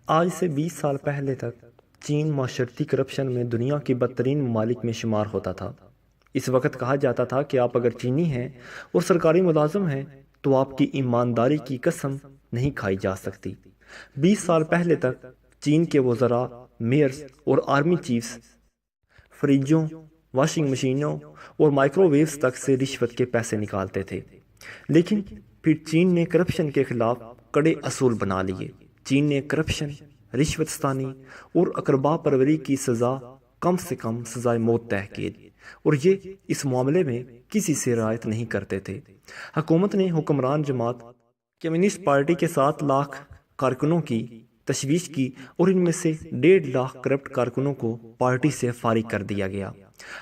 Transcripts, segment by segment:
آج سے 20 سال پہلے تک چین معاشرتی کرپشن میں دنیا کی بدترین ممالک میں شمار ہوتا تھا۔ اس وقت کہا جاتا تھا کہ آپ اگر چینی ہیں اور سرکاری ملازم ہیں تو آپ کی ایمانداری کی قسم نہیں کھائی جا سکتی۔ 20 سال پہلے تک چین کے وزراء، میئرز اور آرمی چیفز فریجوں، واشنگ مشینوں اور مائکرو ویوز تک سے رشوت کے پیسے نکالتے تھے، لیکن پھر چین نے کرپشن کے خلاف کڑے اصول بنا لیے۔ چین نے کرپشن، رشوت ستانی اور اقربا پروری کی سزا کم سے کم سزائے موت طے کی، اور یہ اس معاملے میں کسی سے رعایت نہیں کرتے تھے۔ حکومت نے حکمران جماعت کمیونسٹ پارٹی کے 7 لاکھ کارکنوں کی تشویش کی اور ان میں سے 1.5 لاکھ کرپٹ کارکنوں کو پارٹی سے فارغ کر دیا گیا۔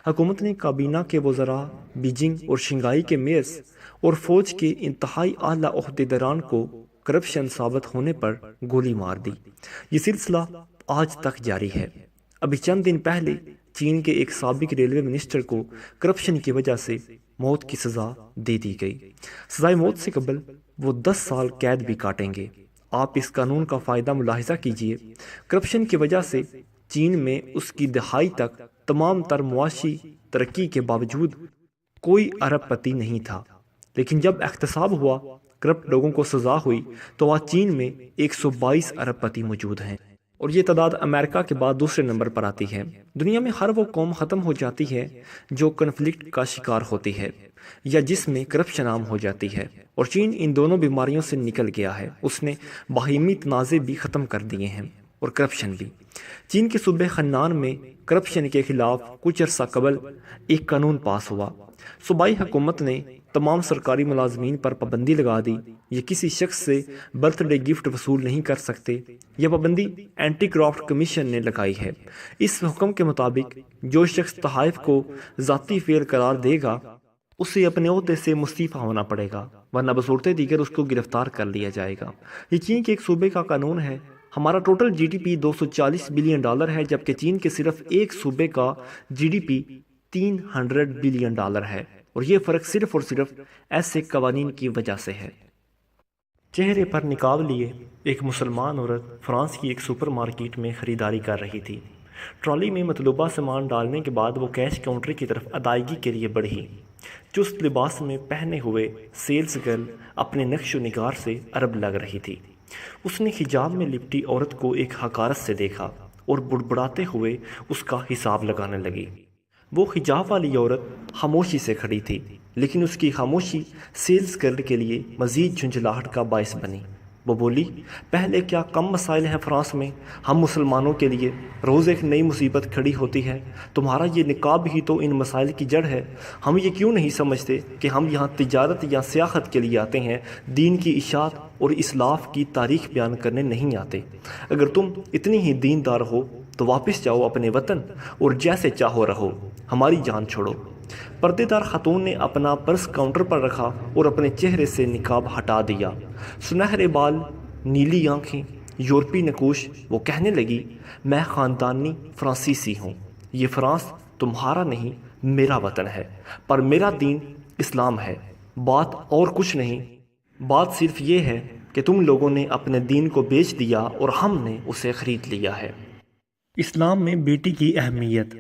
حکومت نے کابینہ کے وزراء، بیجنگ اور شنگھائی کے میئرز اور فوج کے انتہائی اعلیٰ عہدیداران کو کرپشن ثابت ہونے پر گولی مار دی۔ یہ سلسلہ آج تک جاری ہے۔ ابھی چند دن پہلے چین کے ایک سابق ریلوے منسٹر کو کرپشن کی وجہ سے موت کی سزا دے دی گئی۔ سزائے موت سے قبل وہ 10 سال قید بھی کاٹیں گے۔ آپ اس قانون کا فائدہ ملاحظہ کیجئے۔ کرپشن کی وجہ سے چین میں اس کی دہائی تک تمام تر معاشی ترقی کے باوجود کوئی ارب پتی نہیں تھا، لیکن جب احتساب ہوا، کرپٹ لوگوں کو سزا ہوئی، تو آج چین میں 122 ارب پتی موجود ہیں، اور یہ تعداد امریکہ کے بعد دوسرے نمبر پر آتی ہے۔ دنیا میں ہر وہ قوم ختم ہو جاتی ہے جو کنفلکٹ کا شکار ہوتی ہے یا جس میں کرپشن عام ہو جاتی ہے، اور چین ان دونوں بیماریوں سے نکل گیا ہے۔ اس نے باہمی تنازع بھی ختم کر دیے ہیں اور کرپشن بھی۔ چین کے صوبے خنان میں کرپشن کے خلاف کچھ عرصہ قبل ایک قانون پاس ہوا۔ صوبائی حکومت نے تمام سرکاری ملازمین پر پابندی لگا دی۔ یہ کسی شخص سے برتھ ڈے گفٹ وصول نہیں کر سکتے۔ یہ پابندی اینٹی کرافٹ کمیشن نے لگائی ہے۔ اس حکم کے مطابق جو شخص تحائف کو ذاتی فعل قرار دے گا اسے اپنے عہدے سے مستعفی ہونا پڑے گا، ورنہ بصورت دیگر اس کو گرفتار کر لیا جائے گا۔ یہ چین کے ایک صوبے کا قانون ہے۔ ہمارا ٹوٹل جی ڈی پی $240 بلین ہے، جبکہ چین کے صرف ایک صوبے کا جی ڈی پی $300 بلین ہے، اور یہ فرق صرف اور صرف ایسے قوانین کی وجہ سے ہے۔ چہرے پر نقاب لیے ایک مسلمان عورت فرانس کی ایک سپر مارکیٹ میں خریداری کر رہی تھی۔ ٹرالی میں مطلوبہ سامان ڈالنے کے بعد وہ کیش کاؤنٹر کی طرف ادائیگی کے لیے بڑھی۔ چست لباس میں پہنے ہوئے سیلز گرل اپنے نقش و نگار سے عرب لگ رہی تھی۔ اس نے حجاب میں لپٹی عورت کو ایک حقارت سے دیکھا اور بڑبڑاتے ہوئے اس کا حساب لگانے لگی۔ وہ حجاب والی عورت خاموشی سے کھڑی تھی، لیکن اس کی خاموشی سیلز گرل کے لیے مزید جھنجھلاہٹ کا باعث بنی۔ وہ بولی، پہلے کیا کم مسائل ہیں فرانس میں؟ ہم مسلمانوں کے لیے روز ایک نئی مصیبت کھڑی ہوتی ہے۔ تمہارا یہ نقاب ہی تو ان مسائل کی جڑ ہے۔ ہم یہ کیوں نہیں سمجھتے کہ ہم یہاں تجارت یا سیاحت کے لیے آتے ہیں، دین کی اشاعت اور اسلاف کی تاریخ بیان کرنے نہیں آتے۔ اگر تم اتنی ہی دیندار ہو تو واپس جاؤ اپنے وطن اور جیسے چاہو رہو، ہماری جان چھوڑو۔ پردے دار خاتون نے اپنا پرس کاؤنٹر پر رکھا اور اپنے چہرے سے نقاب ہٹا دیا۔ سنہرے بال، نیلی آنکھیں، یورپی نقوش۔ وہ کہنے لگی، میں خاندانی فرانسیسی ہوں۔ یہ فرانس تمہارا نہیں، میرا وطن ہے، پر میرا دین اسلام ہے۔ بات اور کچھ نہیں، بات صرف یہ ہے کہ تم لوگوں نے اپنے دین کو بیچ دیا اور ہم نے اسے خرید لیا ہے۔ اسلام میں بیٹی کی اہمیت۔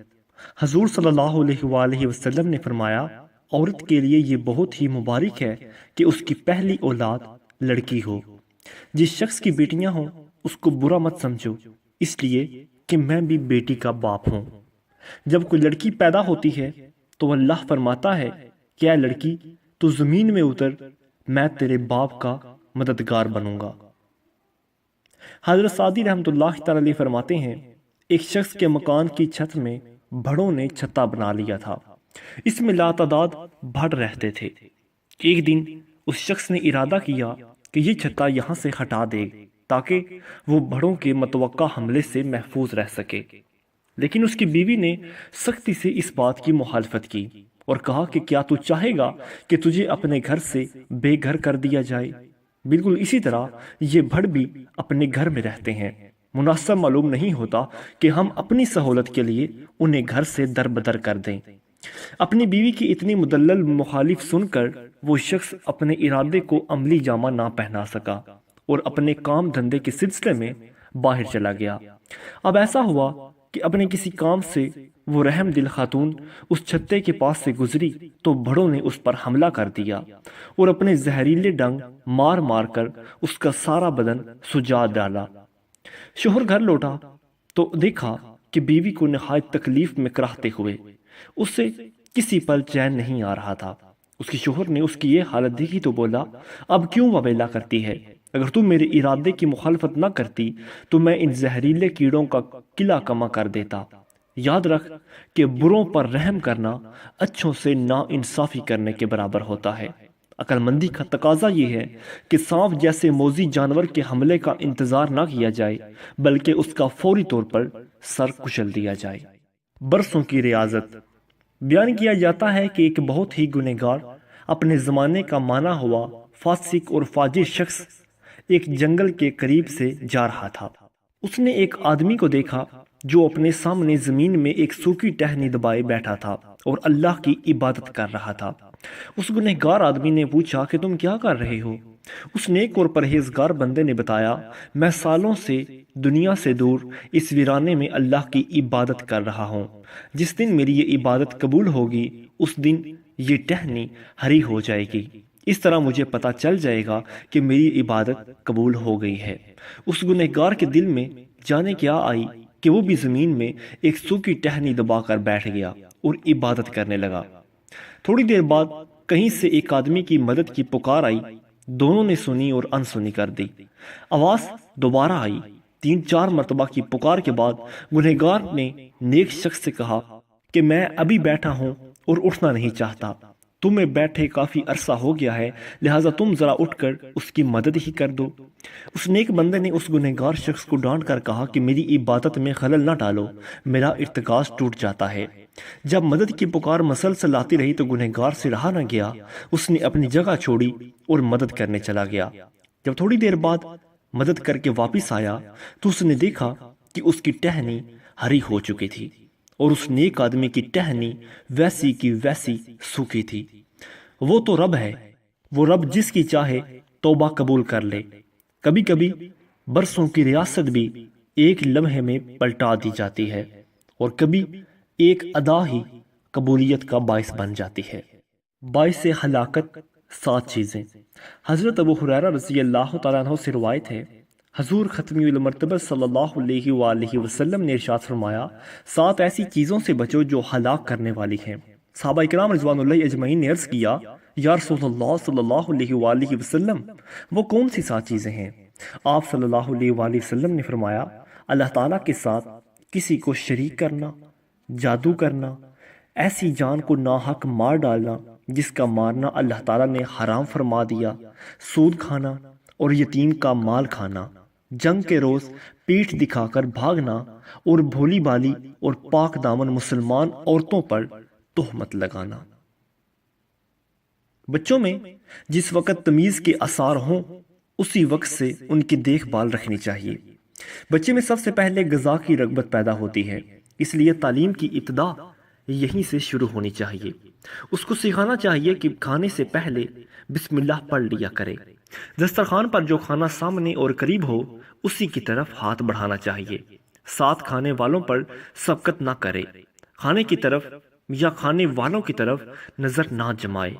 حضور صلی اللہ علیہ وآلہ وسلم نے فرمایا، عورت کے لیے یہ بہت ہی مبارک ہے کہ اس کی پہلی اولاد لڑکی ہو۔ جس شخص کی بیٹیاں ہوں اس کو برا مت سمجھو، اس لیے کہ میں بھی بیٹی کا باپ ہوں۔ جب کوئی لڑکی پیدا ہوتی ہے تو اللہ فرماتا ہے کہ اے لڑکی تو زمین میں اتر، میں تیرے باپ کا مددگار بنوں گا۔ حضرت سعدی رحمۃ اللہ تعالی علیہ فرماتے ہیں، ایک شخص کے مکان کی چھت میں بھڑوں نے چھتا بنا لیا تھا۔ اس میں لاتعداد بھڑ رہتے تھے۔ ایک دن اس شخص نے ارادہ کیا کہ یہ چھتا یہاں سے ہٹا دے تاکہ وہ بھڑوں کے متوقع حملے سے محفوظ رہ سکے، لیکن اس کی بیوی نے سختی سے اس بات کی مخالفت کی اور کہا کہ کیا تو چاہے گا کہ تجھے اپنے گھر سے بے گھر کر دیا جائے؟ بالکل اسی طرح یہ بھڑ بھی اپنے گھر میں رہتے ہیں۔ مناسب معلوم نہیں ہوتا کہ ہم اپنی سہولت کے لیے انہیں گھر سے در بدر کر دیں۔ اپنی بیوی کی اتنی مدلل مخالف سن کر وہ شخص اپنے ارادے کو عملی جامہ نہ پہنا سکا اور اپنے کام دھندے کے سلسلے میں باہر چلا گیا۔ اب ایسا ہوا کہ اپنے کسی کام سے وہ رحم دل خاتون اس چھتے کے پاس سے گزری تو بھڑوں نے اس پر حملہ کر دیا اور اپنے زہریلے ڈنگ مار مار کر اس کا سارا بدن سجا ڈالا۔ شوہر گھر لوٹا تو دیکھا کہ بیوی کو نہایت تکلیف میں کراہتے ہوئے اس سے کسی پل چین نہیں آ رہا تھا۔ اس کے شوہر نے اس کی یہ حالت دیکھی تو بولا، اب کیوں وبیلا کرتی ہے؟ اگر تم میرے ارادے کی مخالفت نہ کرتی تو میں ان زہریلے کیڑوں کا قلعہ کما کر دیتا۔ یاد رکھ کہ بروں پر رحم کرنا اچھوں سے نا انصافی کرنے کے برابر ہوتا ہے۔ عقل مندی کا تقاضا یہ ہے کہ سانپ جیسے موذی جانور کے حملے کا انتظار نہ کیا جائے بلکہ اس کا فوری طور پر سر کچل دیا جائے۔ برسوں کی ریاضت۔ بیان کیا جاتا ہے کہ ایک بہت ہی گنہگار اپنے زمانے کا مانا ہوا فاسق اور فاجر شخص ایک جنگل کے قریب سے جا رہا تھا۔ اس نے ایک آدمی کو دیکھا جو اپنے سامنے زمین میں ایک سوکھی ٹہنی دبائے بیٹھا تھا اور اللہ کی عبادت کر رہا تھا۔ اس گنہگار آدمی نے پوچھا کہ تم کیا کر رہے ہو؟ اس نیک اور پرہیزگار بندے نے بتایا، میں سالوں سے دنیا سے دور اس ویرانے میں اللہ کی عبادت کر رہا ہوں۔ جس دن میری یہ عبادت قبول ہوگی اس دن یہ ٹہنی ہری ہو جائے گی۔ اس طرح مجھے پتہ چل جائے گا کہ میری عبادت قبول ہو گئی ہے۔ اس گنہگار کے دل میں جانے کیا آئی کہ وہ بھی زمین میں ایک سوکھی ٹہنی دبا کر بیٹھ گیا اور عبادت کرنے لگا۔ تھوڑی دیر بعد کہیں سے ایک آدمی کی مدد کی پکار آئی۔ دونوں نے سنی اور انسنی کر دی۔ آواز دوبارہ آئی۔ 3-4 مرتبہ کی پکار کے بعد گنہگار نے نیک شخص سے کہا کہ میں ابھی بیٹھا ہوں اور اٹھنا نہیں چاہتا۔ تمہیں بیٹھے کافی عرصہ ہو گیا ہے، لہٰذا تم ذرا اٹھ کر اس کی مدد ہی کر دو۔ اس نیک بندے نے اس گنہگار شخص کو ڈانٹ کر کہا کہ میری عبادت میں خلل نہ ڈالو، میرا ارتکاز ٹوٹ جاتا ہے۔ جب مدد کی پکار مسلسل آتی رہی تو گنہگار سے رہا نہ گیا، اس نے اپنی جگہ چھوڑی اور مدد کرنے چلا گیا۔ جب تھوڑی دیر بعد مدد کر کے واپس آیا تو اس نے دیکھا کہ اس کی ٹہنی ہری ہو چکی تھی اور اس نیک آدمی کی ٹہنی ویسی کی ویسی سوکھی تھی۔ وہ تو رب ہے، وہ رب جس کی چاہے توبہ قبول کر لے۔ کبھی کبھی برسوں کی ریاست بھی ایک لمحے میں پلٹا دی جاتی ہے اور کبھی ایک ادا ہی قبولیت کا باعث بن جاتی ہے۔ باعث ہلاکت 7 چیزیں۔ حضرت ابو ہریرہ رضی اللہ تعالیٰ عنہ سے روایت ہے، حضور ختمی المرتبہ صلی اللہ علیہ وآلہ وسلم نے ارشاد فرمایا، 7 ایسی چیزوں سے بچو جو ہلاک کرنے والی ہیں۔ صحابہ کرام رضوان اللہ اجمعین نے عرض کیا، یا رسول اللہ صلی اللہ علیہ وآلہ وسلم وہ کون سی 7 چیزیں ہیں؟ آپ صلی اللہ علیہ وآلہ وسلم نے فرمایا، اللہ تعالیٰ کے ساتھ کسی کو شریک کرنا، جادو کرنا، ایسی جان کو ناحق مار ڈالنا جس کا مارنا اللہ تعالیٰ نے حرام فرما دیا، سود کھانا اور یتیم کا مال کھانا، جنگ کے روز پیٹھ دکھا کر بھاگنا اور بھولی بالی اور پاک دامن مسلمان عورتوں پر تہمت لگانا۔ بچوں میں جس وقت تمیز کے آثار ہوں اسی وقت سے ان کی دیکھ بھال رکھنی چاہیے۔ بچے میں سب سے پہلے غذا کی رغبت پیدا ہوتی ہے، اس لیے تعلیم کی ابتدا یہیں سے شروع ہونی چاہیے۔ اس کو سکھانا چاہیے کہ کھانے سے پہلے بسم اللہ پڑھ لیا کرے۔ دسترخوان پر جو کھانا سامنے اور قریب ہو اسی کی طرف ہاتھ بڑھانا چاہیے۔ ساتھ کھانے والوں پر سبقت نہ کرے، کھانے کی طرف یا کھانے والوں کی طرف نظر نہ جمائے،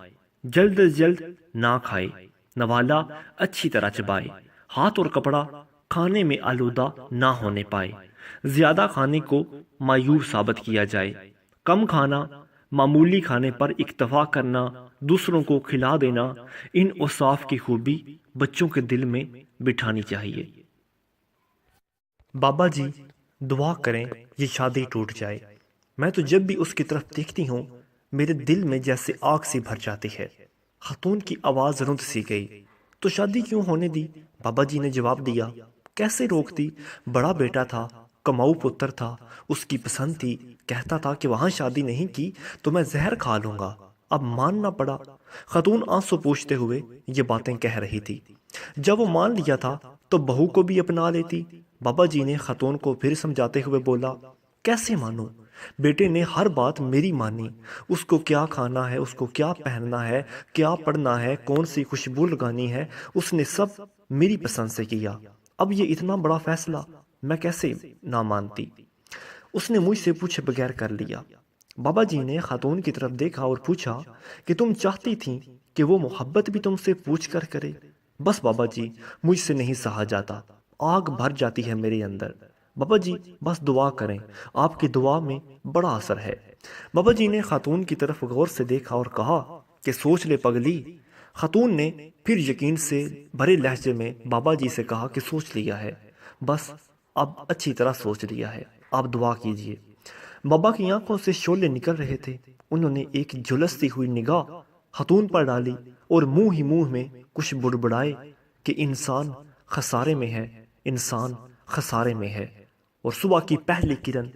جلد از جلد نہ کھائے، نوالا اچھی طرح چبائے، ہاتھ اور کپڑا کھانے میں آلودہ نہ ہونے پائے، زیادہ کھانے کو مایوب ثابت کیا جائے، کم کھانا، معمولی کھانے پر اکتفا کرنا، دوسروں کو کھلا دینا، ان اوصاف کی خوبی بچوں کے دل میں بٹھانی چاہیے۔ بابا جی دعا کریں یہ شادی ٹوٹ جائے، میں تو جب بھی اس کی طرف دیکھتی ہوں میرے دل میں جیسے آگ سی بھر جاتی ہے۔ خاتون کی آواز رند سی گئی، تو شادی کیوں ہونے دی؟ بابا جی نے جواب دیا، کیسے روکتی؟ بڑا بیٹا تھا، کماؤ پتر تھا، اس کی پسند تھی، کہتا تھا کہ وہاں شادی نہیں کی تو میں زہر کھا لوں گا، اب ماننا پڑا۔ خاتون آنسو پوچھتے ہوئے یہ باتیں کہہ رہی تھی۔ جب وہ مان لیا تھا تو بہو کو بھی اپنا لیتی۔ بابا جی نے خاتون کو پھر سمجھاتے ہوئے بولا، کیسے مانوں؟ بیٹے نے ہر بات میری مانی، اس کو کیا کھانا ہے، اس کو کیا پہننا ہے، کیا پڑھنا ہے، کون سی خوشبو لگانی ہے، اس نے سب میری پسند سے کیا۔ اب یہ اتنا بڑا فیصلہ میں کیسے نہ مانتی؟ اس نے مجھ سے پوچھے بغیر کر لیا۔ بابا جی نے خاتون کی طرف دیکھا اور پوچھا کہ تم چاہتی تھی کہ وہ محبت بھی تم سے پوچھ کر کرے؟ بس بابا جی، مجھ سے نہیں سہا جاتا، آگ بھر جاتی ہے میرے اندر۔ بابا جی بس دعا کریں، آپ کی دعا میں بڑا اثر ہے۔ بابا جی نے خاتون کی طرف غور سے دیکھا اور کہا کہ سوچ لے پگلی۔ خاتون نے پھر یقین سے بھرے لہجے میں بابا جی سے کہا کہ سوچ لیا ہے، بس اب اچھی طرح سوچ لیا ہے، آپ دعا کیجئے۔ بابا کی آنکھوں سے شعلے نکل رہے تھے۔ انہوں نے ایک جھلستی ہوئی نگاہ خاتون پر ڈالی اور منہ ہی منہ میں کچھ بڑبڑائے کہ انسان خسارے میں ہے، انسان خسارے میں ہے۔ اور صبح کی پہلی کرن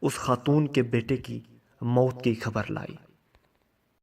اس خاتون کے بیٹے کی موت کی خبر لائی۔